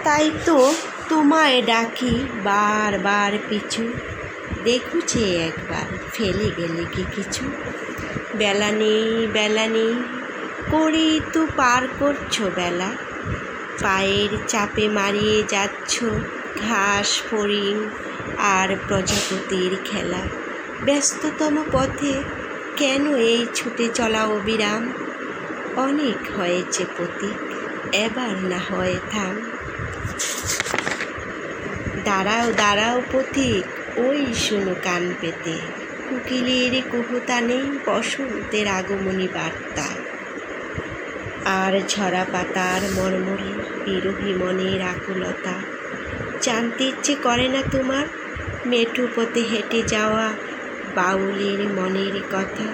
তাই তো তোমায় ডাকি বারবার পিছু, দেখুছে একবার ফেলে গেলে কি কিছু। বেলা নেই করেই তো পার করছো বেলা, পায়ের চাপে মারিয়ে যাচ্ছ ঘাস ফড়িং আর প্রজাপতির খেলা। ব্যস্ততম পথে কেন এই ছুটে চলা অবিরাম, অনেক হয়েছে পথিক, এবার না হয় থাম। দাঁড়াও পথিক, ওই শোনো কান পেতে, কোকিলের কুহুতানে বসন্তের আগমনী বার্তা। আর ঝরা পাতার মর্মরে বিরহী মনের আকুলতা। জানতে ইচ্ছে করে না তোমার মেঠো পথে হেঁটে যাওয়া বাউলের মনের কথা।